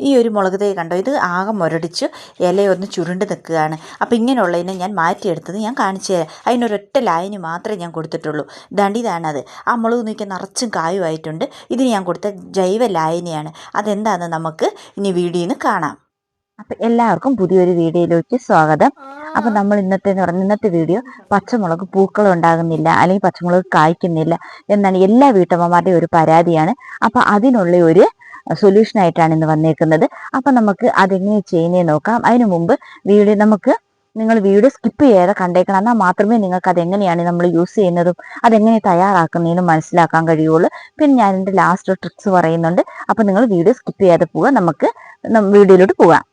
ഈ ഒരു മുളക് തൈ കണ്ടോ, ഇത് ആകെ മുരടിച്ച് ഇലയൊന്ന് ചുരുണ്ട് നിൽക്കുകയാണ്. അപ്പോൾ ഇങ്ങനെയുള്ളതിനെ ഞാൻ മാറ്റിയെടുത്തത് ഞാൻ കാണിച്ചു തരാം. അതിനൊരൊറ്റ ലൈന് മാത്രമേ ഞാൻ കൊടുത്തിട്ടുള്ളൂ. ഇതാണത്. ആ മുളക് നോക്കിയാൽ നിറച്ചും കായുമായിട്ടുണ്ട്. ഇതിന് ഞാൻ കൊടുത്ത ജൈവ ലായനിയാണ്. അതെന്താണെന്ന് നമുക്ക് ഇനി വീഡിയോയിൽ നിന്ന് കാണാം. അപ്പം എല്ലാവർക്കും പുതിയൊരു വീഡിയോയിലേക്ക് സ്വാഗതം. അപ്പം നമ്മൾ ഇന്നത്തെ വീഡിയോ പച്ചമുളക് പൂക്കൾ ഉണ്ടാകുന്നില്ല, അല്ലെങ്കിൽ പച്ചമുളക് കായ്ക്കുന്നില്ല എന്നാണ് എല്ലാ വീട്ടമ്മമാരുടെയും ഒരു പരാതിയാണ്. അപ്പം അതിനുള്ള ഒരു സൊല്യൂഷനായിട്ടാണ് ഇന്ന് വന്നേക്കുന്നത്. അപ്പം നമുക്ക് അതെങ്ങനെ ചെയ്യുന്നതെന്ന് നോക്കാം. അതിനു മുമ്പ് നിങ്ങൾ വീഡിയോ സ്കിപ്പ് ചെയ്യാതെ കണ്ടേക്കണം. എന്നാൽ മാത്രമേ നിങ്ങൾക്ക് അതെങ്ങനെയാണ് നമ്മൾ യൂസ് ചെയ്യുന്നതും അതെങ്ങനെ തയ്യാറാക്കുന്നതിനും മനസ്സിലാക്കാൻ കഴിയുള്ളൂ. പിന്നെ ഞാൻ എൻ്റെ ലാസ്റ്റ് ട്രിക്സ് പറയുന്നുണ്ട്. അപ്പം നിങ്ങൾ വീഡിയോ സ്കിപ്പ് ചെയ്യാതെ പോവുക. നമുക്ക് വീഡിയോയിലോട്ട് പോകാം.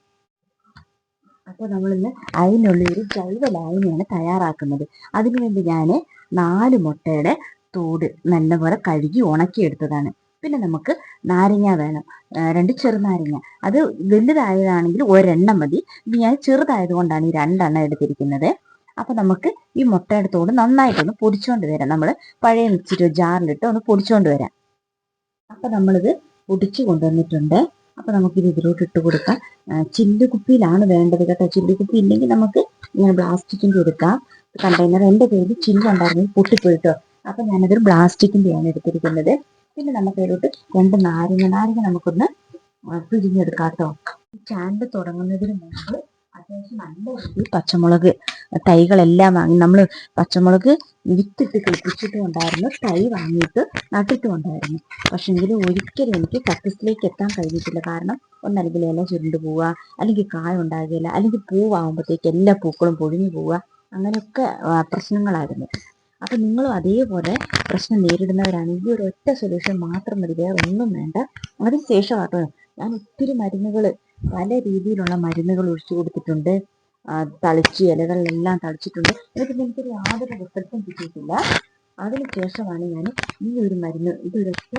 അപ്പോൾ നമ്മളിന്ന് അതിനുള്ളൊരു ജൈവ ലായനിയാണ് തയ്യാറാക്കുന്നത്. അതിനുവേണ്ടി ഞാൻ 4 മുട്ടയുടെ തോട് നല്ലപോലെ കഴുകി ഉണക്കിയെടുത്തതാണ്. പിന്നെ നമുക്ക് നാരങ്ങ വേണം, 2 ചെറുനാരങ്ങ. അത് വലുതായതാണെങ്കിൽ ഒരെണ്ണം മതി. ഞാൻ ചെറുതായതുകൊണ്ടാണ് ഈ 2 എണ്ണം എടുത്തിരിക്കുന്നത്. അപ്പം നമുക്ക് ഈ മുട്ടയുടെ തോട് നന്നായിട്ടൊന്ന് പൊടിച്ചുകൊണ്ട് വരാം. നമ്മൾ പഴയ മിക്സിയുടെ ജാറിലിട്ട് ഒന്ന് പൊടിച്ചുകൊണ്ട് വരാം. അപ്പം നമ്മളിത് പൊടിച്ചു കൊണ്ടുവന്നിട്ടുണ്ട്. അപ്പം നമുക്കിത് ഇതിലോട്ട് ഇട്ട് കൊടുക്കാം. ചില്ലുകുപ്പിയിലാണ് വേണ്ടത് കേട്ടോ. ചില്ലുകുപ്പി ഇല്ലെങ്കിൽ നമുക്ക് ഇങ്ങനെ പ്ലാസ്റ്റിക്കിൻ്റെ എടുക്കാം. കണ്ടെയ്നർ എൻ്റെ പേര് ചില്ലുണ്ടായിരുന്നു, പൊട്ടിപ്പോയിട്ടോ. അപ്പം ഞാനതൊരു പ്ലാസ്റ്റിക്കിൻ്റെയാണ് എടുത്തിരിക്കുന്നത്. പിന്നെ നമുക്ക് അതിലോട്ട് 2 നാരങ്ങ നമുക്കൊന്ന് പിഴിഞ്ഞെടുക്കാം കേട്ടോ. ഈ ചാനൽ തുടങ്ങുന്നതിന് മുമ്പ് അത്യാവശ്യം നല്ല രീതിയിൽ പച്ചമുളക് തൈകളെല്ലാം വാങ്ങി. നമ്മൾ പച്ചമുളക് വിത്തിട്ട് കിളിപ്പിച്ചിട്ടും ഉണ്ടായിരുന്നു, തൈ വാങ്ങിയിട്ട് നട്ടിട്ടും ഉണ്ടായിരുന്നു. പക്ഷെങ്കിൽ ഒരിക്കലും എനിക്ക് സക്സസിലേക്ക് എത്താൻ കഴിഞ്ഞിട്ടില്ല. കാരണം ഒന്നല്ലെങ്കിൽ ഇല ചുരുണ്ട് പോവുക, അല്ലെങ്കിൽ കായ ഉണ്ടാകുകയില്ല, അല്ലെങ്കിൽ പൂവാകുമ്പോഴത്തേക്ക് എല്ലാ പൂക്കളും പൊഴിഞ്ഞു പോവുക. അങ്ങനെയൊക്കെ പ്രശ്നങ്ങളായിരുന്നു. അപ്പം നിങ്ങളും അതേപോലെ പ്രശ്നം നേരിടുന്നവരാണെങ്കിൽ ഒരു ഒറ്റ സൊല്യൂഷൻ മാത്രം മതി, വേറെ ഒന്നും വേണ്ട. അതിന് ശേഷമാട്ടോ ഞാൻ ഒത്തിരി മരുന്നുകൾ, പല രീതിയിലുള്ള മരുന്നുകൾ ഒഴിച്ചു കൊടുത്തിട്ടുണ്ട്. തളിച്ച് ഇലകളിലെല്ലാം തളിച്ചിട്ടുണ്ട്. എന്നിട്ട് എനിക്കൊരു യാതൊരു റിസൾട്ടും കിട്ടിയിട്ടില്ല. അതിനുശേഷമാണ് ഞാൻ ഈ ഒരു മരുന്ന്, ഇതൊരൊറ്റ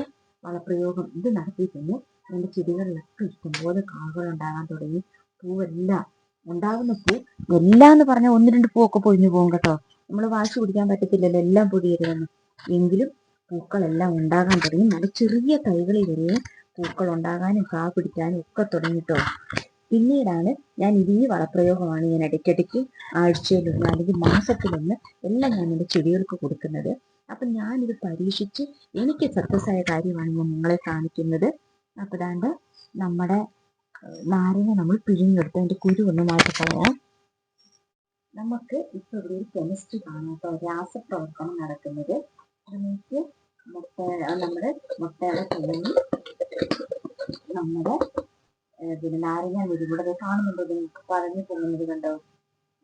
വളപ്രയോഗം ഇത് നടത്തിയിട്ടുണ്ട്. എൻ്റെ ചെടികളിലൊക്കെ ഇഷ്ടംപോലെ കാകൾ ഉണ്ടാകാൻ തുടങ്ങി. പൂവെല്ലാം ഉണ്ടാകുന്ന പൂ എല്ലാം എന്ന് പറഞ്ഞാൽ 1-2 പൂവൊക്കെ പൊഴിഞ്ഞു പോകും കേട്ടോ. നമ്മൾ വാശി പിടിക്കാൻ പറ്റത്തില്ലല്ലോ എല്ലാം പൊഴിയരുതെന്ന്. എങ്കിലും പൂക്കളെല്ലാം ഉണ്ടാകാൻ തുടങ്ങി. നല്ല ചെറിയ തൈകളിൽ വരെ പൂക്കൾ ഉണ്ടാകാനും കാ പിടിക്കാനും ഒക്കെ തുടങ്ങിട്ടോ. പിന്നീടാണ് ഞാൻ ഈ വളപ്രയോഗമാണ് ഞാൻ ഇടയ്ക്കിടയ്ക്ക് ആഴ്ചയിലൊന്ന് അല്ലെങ്കിൽ മാസത്തിലൊന്ന് എല്ലാം ഞാൻ എൻ്റെ ചെടികൾക്ക് കൊടുക്കുന്നത്. അപ്പം ഞാനിത് പരീക്ഷിച്ച് എനിക്ക് സക്സസ് ആയ കാര്യമാണ് ഞാൻ നിങ്ങളെ കാണിക്കുന്നത്. അപ്പോൾ അതാണ്ട് നമ്മുടെ നാരങ്ങ നമ്മൾ പിഴിഞ്ഞെടുത്ത് അതിൻ്റെ കുരു ഒന്ന് മാറ്റിക്കളയാം. നമുക്ക് ഇപ്പോൾ ഇവിടെ ഒരു കെമിസ്ട്രി കാണാം കേട്ടോ, രാസപ്രവർത്തനം നടക്കുന്നത്. നമുക്ക് നമ്മുടെ മുട്ടയുടെ തുണി നമ്മുടെ പിന്നെ നാരങ്ങ നീര് കൂടെ കാണുന്നുണ്ടോ, നിങ്ങൾക്ക് പറഞ്ഞു പോകുന്നത് കണ്ടോ.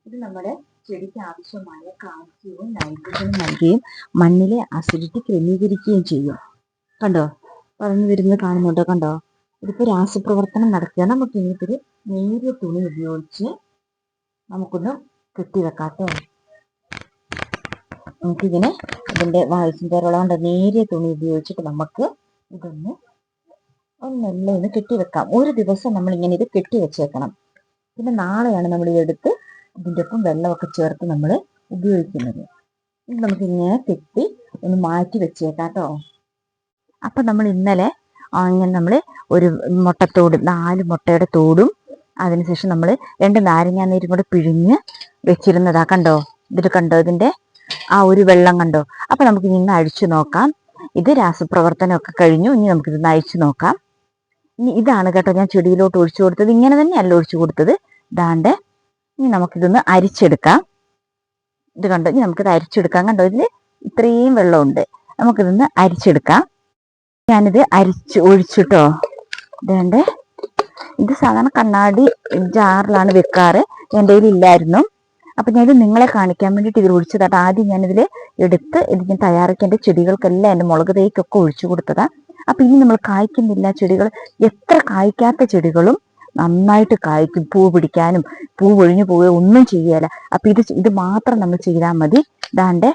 ഇത് നമ്മുടെ ചെടിക്ക് ആവശ്യമായ കാൽസ്യവും നൈട്രജനും നൽകുകയും മണ്ണിലെ അസിഡിറ്റി ക്രമീകരിക്കുകയും ചെയ്യും. കണ്ടോ, പറഞ്ഞു വരുന്നത് കാണുന്നുണ്ടോ, കണ്ടോ. ഇതിപ്പോൾ രാസപ്രവർത്തനം നടക്കുക. നമുക്ക് ഇനിയിപ്പോൾ നേരിയ തുണി ഉപയോഗിച്ച് നമുക്കൊന്ന് കെട്ടിവെക്കാം കേട്ടോ. നമുക്കിതിനെ ഇതിൻ്റെ വായുസിൻ്റെ കൊണ്ട് നേരിയ തുണി ഉപയോഗിച്ചിട്ട് നമുക്ക് ഇതൊന്ന് ഒന്നെല്ലാം ഒന്ന് കെട്ടിവെക്കാം. ഒരു ദിവസം നമ്മളിങ്ങനെ ഇത് കെട്ടി വെച്ചേക്കണം. പിന്നെ നാളെയാണ് നമ്മൾ ഇതെടുത്ത് ഇതിൻ്റെ ഒപ്പം വെള്ളമൊക്കെ ചേർത്ത് നമ്മൾ ഉപയോഗിക്കുന്നത്. ഇത് നമുക്കിങ്ങനെ കെട്ടി ഒന്ന് മാറ്റി വെച്ചേക്കാം കേട്ടോ. അപ്പം നമ്മൾ ഇന്നലെ ഇങ്ങനെ നമ്മൾ ഒരു മുട്ടത്തോട് 4 മുട്ടയുടെ തോടും അതിനുശേഷം നമ്മൾ 2 നാരങ്ങ നീരും കൂടെ പിഴിഞ്ഞ് വെച്ചിരുന്നതാ. കണ്ടോ, ഇതിൽ കണ്ടോ, ഇതിൻ്റെ ആ ഒരു വെള്ളം കണ്ടോ. അപ്പം നമുക്ക് ഇന്ന് അഴിച്ചു നോക്കാം. ഇത് രാസപ്രവർത്തനമൊക്കെ കഴിഞ്ഞു. ഇനി നമുക്കിതൊന്ന് അഴിച്ചു നോക്കാം. ഇനി ഇതാണ് കേട്ടോ ഞാൻ ചെടിയിലോട്ട് ഒഴിച്ചു കൊടുത്തത്. ഇങ്ങനെ തന്നെയല്ല ഒഴിച്ചു കൊടുത്തത്. ഇതാണ്ട് ഇനി നമുക്കിതൊന്ന് അരിച്ചെടുക്കാം. ഇത് കണ്ടോ, ഇനി നമുക്കിത് അരിച്ചെടുക്കാം. കണ്ടോ, ഇതിൽ ഇത്രയും വെള്ളമുണ്ട്. നമുക്കിതൊന്ന് അരിച്ചെടുക്കാം. ഞാനിത് ഒഴിച്ചിട്ടോ. ഇതാണ്ട് ഇത് സാധാരണ കണ്ണാടി ജാറിലാണ് വെക്കാറ്. എൻ്റെ കയ്യിൽ ഇല്ലായിരുന്നു. അപ്പം ഞാനിത് നിങ്ങളെ കാണിക്കാൻ വേണ്ടിയിട്ട് ഇതിൽ ഒഴിച്ചതാട്ടോ. ആദ്യം ഞാനിതിൽ എടുത്ത് ഇത് ഞാൻ തയ്യാറാക്കി എൻ്റെ ചെടികൾക്കെല്ലാം എൻ്റെ മുളക് തൈക്കൊക്കെ ഒഴിച്ചു കൊടുത്തതാണ്. അപ്പം ഇനി നമ്മൾ കായ്ക്കുന്നില്ല ചെടികൾ, എത്ര കായ്ക്കാത്ത ചെടികളും നന്നായിട്ട് കായ്ക്കും. പൂ പിടിക്കാനും പൂ ഒഴിഞ്ഞു പോവുകയോ ഒന്നും ചെയ്യുകയില്ല. അപ്പം ഇത് മാത്രം നമ്മൾ ചെയ്താൽ മതി. ദാണ്ടെ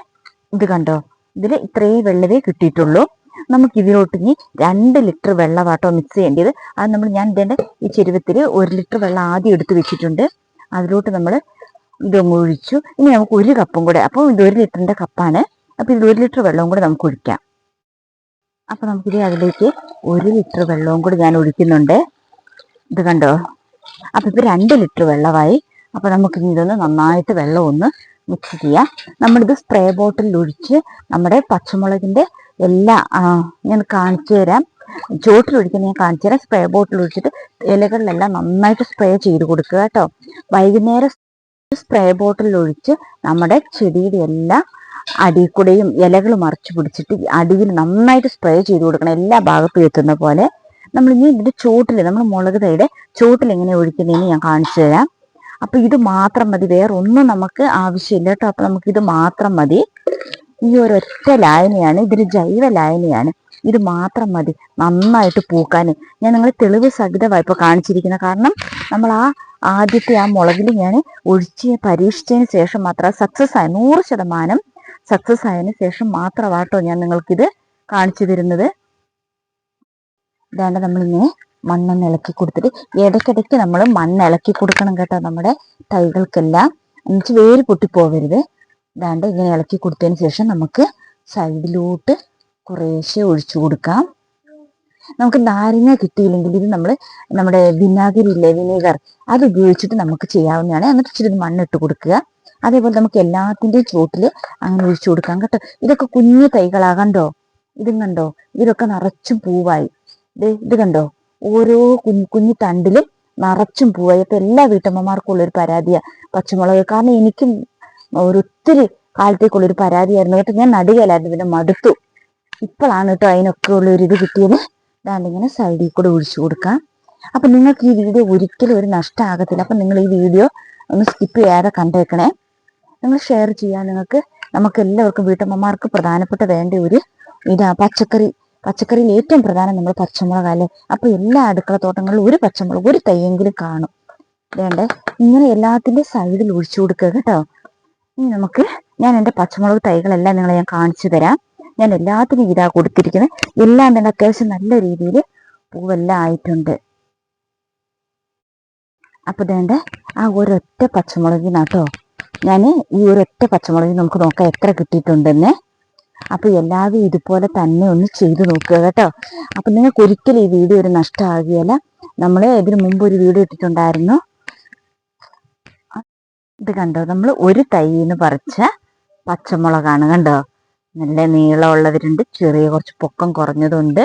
ഇത് കണ്ടോ, ഇതിൽ ഇത്രയും വെള്ളമേ കിട്ടിയിട്ടുള്ളൂ. നമുക്കിതിലോട്ട് ഇനി 2 ലിറ്റർ വെള്ളമാട്ടോ മിക്സ് ചെയ്യേണ്ടത്. അത് ഞാൻ ഇതിൻ്റെ ഈ ചെരുവത്തിൽ 1 ലിറ്റർ വെള്ളം ആദ്യം എടുത്ത് വെച്ചിട്ടുണ്ട്. അതിലോട്ട് നമ്മൾ ഇതൊന്ന് ഒഴിച്ചു. ഇനി നമുക്ക് 1 കപ്പും കൂടെ, അപ്പോൾ ഇത് 1 ലിറ്ററിൻ്റെ കപ്പാണ്. അപ്പോൾ ഇത് 1 ലിറ്റർ വെള്ളവും കൂടെ നമുക്ക് ഒഴിക്കാം. അപ്പോൾ നമുക്കിത് അതിലേക്ക് 1 ലിറ്റർ വെള്ളവും കൂടി ഞാൻ ഒഴിക്കുന്നുണ്ട്. ഇത് കണ്ടോ. അപ്പം ഇപ്പം 2 ലിറ്റർ വെള്ളമായി. അപ്പം നമുക്ക് ഇതൊന്ന് നന്നായിട്ട് വെള്ളം ഒന്ന് മിക്സ് ചെയ്യാം. നമ്മളിത് സ്പ്രേ ബോട്ടിലിൽ ഒഴിച്ച് നമ്മുടെ പച്ചമുളകിൻ്റെ എല്ലാ ഞാൻ കാണിച്ചു തരാം, ചോട്ടിലൊഴിക്കുന്ന ഞാൻ കാണിച്ചു തരാം. സ്പ്രേ ബോട്ടിൽ ഒഴിച്ചിട്ട് ഇലകളിലെല്ലാം നന്നായിട്ട് സ്പ്രേ ചെയ്ത് കൊടുക്കുക കേട്ടോ. വൈകുന്നേരം സ്പ്രേ ബോട്ടിൽ ഒഴിച്ച് നമ്മുടെ ചെടിയുടെ എല്ലാം അടിയിൽ കൂടെയും ഇലകൾ മറിച്ച് പിടിച്ചിട്ട് അടിയിൽ നന്നായിട്ട് സ്പ്രേ ചെയ്ത് കൊടുക്കണം, എല്ലാ ഭാഗത്തും എത്തുന്ന പോലെ. നമ്മളിനി ഇതിൻ്റെ ചോട്ടിൽ, നമ്മൾ മുളക് തൈയുടെ ചോട്ടിൽ എങ്ങനെ ഒഴിക്കുന്നതെന്ന് ഞാൻ കാണിച്ചു തരാം. അപ്പം ഇത് മാത്രം മതി, വേറെ ഒന്നും നമുക്ക് ആവശ്യമില്ല കേട്ടോ. അപ്പം നമുക്കിത് മാത്രം മതി. ഈ ഒരൊറ്റ ലായനിയാണ്, ഇതൊരു ജൈവ ലായനിയാണ്. ഇത് മാത്രം മതി നന്നായിട്ട് പൂക്കാൻ. ഞാൻ നിങ്ങൾ തെളിവ് സഹിതമായി ഇപ്പോൾ കാണിച്ചിരിക്കുന്നത്. കാരണം നമ്മൾ ആദ്യത്തെ മുളകിൽ ഞാൻ ഒഴിച്ച് പരീക്ഷിച്ചതിന് ശേഷം മാത്രം സക്സസ് ആയ 100% സക്സസ് ആയതിന് ശേഷം മാത്രമാട്ടോ ഞാൻ നിങ്ങൾക്കിത് കാണിച്ചു തരുന്നത്. ഇതാണ്ട് നമ്മളിങ്ങനെ മണ്ണൊന്ന് ഇളക്കി കൊടുത്തിട്ട് ഇടയ്ക്കിടയ്ക്ക് നമ്മൾ മണ്ണ് ഇളക്കി കൊടുക്കണം കേട്ടോ, നമ്മുടെ തൈകൾക്കെല്ലാം. എന്നുവെച്ച് വേര് പൊട്ടിപ്പോവരുത്. ഇതാണ്ട് ഇങ്ങനെ ഇളക്കി കൊടുത്തതിന് ശേഷം നമുക്ക് സൈഡിലോട്ട് കുറേശ്ശെ ഒഴിച്ചു കൊടുക്കാം. നമുക്ക് നാരങ്ങ കിട്ടിയില്ലെങ്കിൽ ഇത് നമ്മൾ നമ്മുടെ വിനാഗിരിയില്ലേ, വിനീഗർ, അത് ഉപയോഗിച്ചിട്ട് നമുക്ക് ചെയ്യാവുന്നതാണ്. എന്നിട്ട് ഇച്ചിരി മണ്ണിട്ട് കൊടുക്കുക. അതേപോലെ നമുക്ക് എല്ലാത്തിൻ്റെയും ചുവട്ടിൽ അങ്ങനെ ഒഴിച്ചു കൊടുക്കാം കേട്ടോ. ഇതൊക്കെ കുഞ്ഞു തൈകളാകണ്ടോ, ഇതും കണ്ടോ, ഇതിലൊക്കെ നിറച്ചും പൂവായി. ഇത് കണ്ടോ, ഓരോ കുഞ്ഞു തണ്ടിലും നിറച്ചും പൂവായി. അപ്പം എല്ലാ വീട്ടമ്മമാർക്കും ഉള്ളൊരു പരാതിയാണ് പച്ചമുളക്. കാരണം എനിക്കും ഒത്തിരി കാലത്തേക്കുള്ളൊരു പരാതിയായിരുന്നു കേട്ടോ. ഞാൻ നടുകയിലായിരുന്നു, പിന്നെ മടുത്തു. ഇപ്പോഴാണ് കേട്ടോ അതിനൊക്കെ ഉള്ളൊരിത് കിട്ടിയത്. അതാണ്ട് ഇങ്ങനെ സൈഡിൽ കൂടെ ഒഴിച്ചു കൊടുക്കാം. അപ്പം നിങ്ങൾക്ക് ഈ വീഡിയോ ഒരിക്കലും ഒരു നഷ്ടമാകത്തില്ല. അപ്പം നിങ്ങൾ ഈ വീഡിയോ ഒന്ന് സ്കിപ്പ് ചെയ്യാതെ കണ്ടേക്കണേ. നിങ്ങൾ ഷെയർ ചെയ്യാൻ നമുക്ക് എല്ലാവർക്കും വീട്ടമ്മമാർക്ക് പ്രധാനപ്പെട്ട വേണ്ട ഒരു പച്ചക്കറിയിൽ ഏറ്റവും പ്രധാനം നമ്മൾ പച്ചമുളകല്ലേ. അപ്പോൾ എല്ലാ അടുക്കള തോട്ടങ്ങളിലും ഒരു പച്ചമുളക്, ഒരു തൈയെങ്കിലും കാണും. വേണ്ടേ, ഇങ്ങനെ എല്ലാത്തിൻ്റെ സൈഡിൽ ഒഴിച്ചു കൊടുക്കുക കേട്ടോ. ഇനി ഞാൻ എൻ്റെ പച്ചമുളക് തൈകളെല്ലാം നിങ്ങളെ ഞാൻ കാണിച്ചു തരാം. ഞാൻ എല്ലാത്തിനും ഇതാ കൊടുത്തിരിക്കുന്നത്. എല്ലാം തന്നെ അത്യാവശ്യം നല്ല രീതിയിൽ പൂവെല്ലാം ആയിട്ടുണ്ട്. അപ്പോൾ വേണ്ട ഒരൊറ്റ പച്ചമുളകിനാട്ടോ ഞാൻ ഈ ഒരൊറ്റ പച്ചമുളകിന് നമുക്ക് നോക്കാം എത്ര കിട്ടിയിട്ടുണ്ടെന്ന്. അപ്പോൾ എല്ലാവരും ഇതുപോലെ തന്നെ ഒന്ന് ചെയ്ത് നോക്കുക കേട്ടോ. അപ്പം നിങ്ങൾക്ക് ഒരിക്കലും ഈ വീഡിയോ ഒരു നഷ്ടമാകുകയില്ല. നമ്മൾ ഇതിന് മുമ്പ് ഒരു വീഡിയോ ഇട്ടിട്ടുണ്ടായിരുന്നു. ഇത് കണ്ടോ, നമ്മൾ ഒരു തൈന്ന് പറിച്ച പച്ചമുളകാണ് കണ്ടോ. നല്ല നീളമുള്ളവരുണ്ട്, ചെറിയ കുറച്ച് പൊക്കം കുറഞ്ഞതുണ്ട്.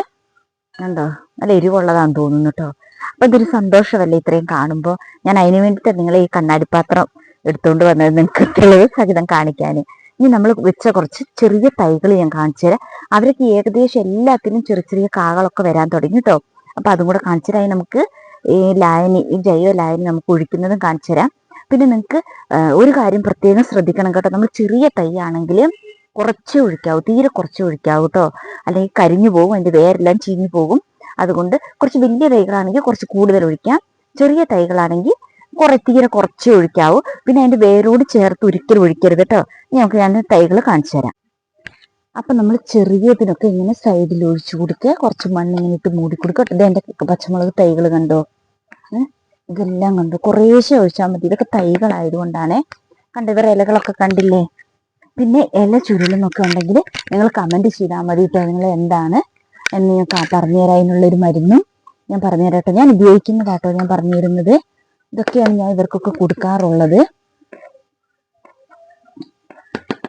കണ്ടോ, നല്ല എരിവുള്ളതാണെന്ന് തോന്നുന്നു കേട്ടോ. അപ്പം ഇതൊരു സന്തോഷമല്ലേ ഇത്രയും കാണുമ്പോൾ. ഞാൻ അതിന് വേണ്ടിയിട്ട് നിങ്ങളെ ഈ കണ്ണാടിപ്പാത്രം എടുത്തുകൊണ്ട് വന്നത് നിങ്ങൾക്ക് തെളിവ് സഹിതം കാണിക്കാൻ. ഇനി നമ്മൾ വെച്ച കുറച്ച് ചെറിയ തൈകൾ ഞാൻ കാണിച്ചു തരാം. അവർക്ക് ഏകദേശം എല്ലാത്തിനും ചെറിയ ചെറിയ കാകളൊക്കെ വരാൻ തുടങ്ങി കേട്ടോ. അപ്പം അതും കൂടെ കാണിച്ചു തരാം. നമുക്ക് ഈ ജൈവ ലായനി നമുക്ക് ഒഴിക്കുന്നതും കാണിച്ചു തരാം. പിന്നെ നിങ്ങൾക്ക് ഒരു കാര്യം പ്രത്യേകം ശ്രദ്ധിക്കണം കേട്ടോ. നമ്മൾ ചെറിയ തൈ ആണെങ്കിൽ കുറച്ചേ ഒഴിക്കാവൂ, തീരെ കുറച്ചേ ഒഴിക്കാവൂ കേട്ടോ. അല്ലെങ്കിൽ കരിഞ്ഞു പോകും, അതിൻ്റെ വേരെല്ലാം ചീഞ്ഞു പോകും. അതുകൊണ്ട് കുറച്ച് വലിയ തൈകളാണെങ്കിൽ കുറച്ച് കൂടുതൽ ഒഴിക്കാം. ചെറിയ തൈകളാണെങ്കിൽ തീരെ കുറച്ചേ ഒഴിക്കാവൂ. പിന്നെ അതിൻ്റെ വേരോട് ചേർത്ത് ഒരിക്കലും ഒഴിക്കരുത് കേട്ടോ. ഞാൻ തൈകൾ കാണിച്ചു തരാം. അപ്പം നമ്മൾ ചെറിയതിനൊക്കെ ഇങ്ങനെ സൈഡിൽ ഒഴിച്ചു കൊടുക്കുക, കുറച്ച് മണ്ണിങ്ങനെ ഇട്ട് മൂടി കൊടുക്കുക. ഇത് എൻ്റെ പച്ചമുളക് തൈകൾ കണ്ടോ, ഇതെല്ലാം കണ്ടോ, കുറേശ്ശെ ഒഴിച്ചാൽ മതി. ഇതൊക്കെ തൈകളായതുകൊണ്ടാണ്. കണ്ടോ, ഇവരുടെ ഇലകളൊക്കെ കണ്ടില്ലേ. പിന്നെ ഇല ചുരുളെന്നൊക്കെ ഉണ്ടെങ്കിൽ നിങ്ങൾ കമൻറ്റ് ചെയ്താൽ മതി കേട്ടോ. നിങ്ങൾ എന്താണ് എന്ന് ഞാൻ പറഞ്ഞുതരാം. അതിനുള്ളൊരു മരുന്നും ഞാൻ പറഞ്ഞുതരാം കേട്ടോ. ഞാൻ ഉപയോഗിക്കുന്നതാട്ടോ ഞാൻ പറഞ്ഞു തരുന്നത്. ഇതൊക്കെയാണ് ഞാൻ ഇവർക്കൊക്കെ കൊടുക്കാറുള്ളത്.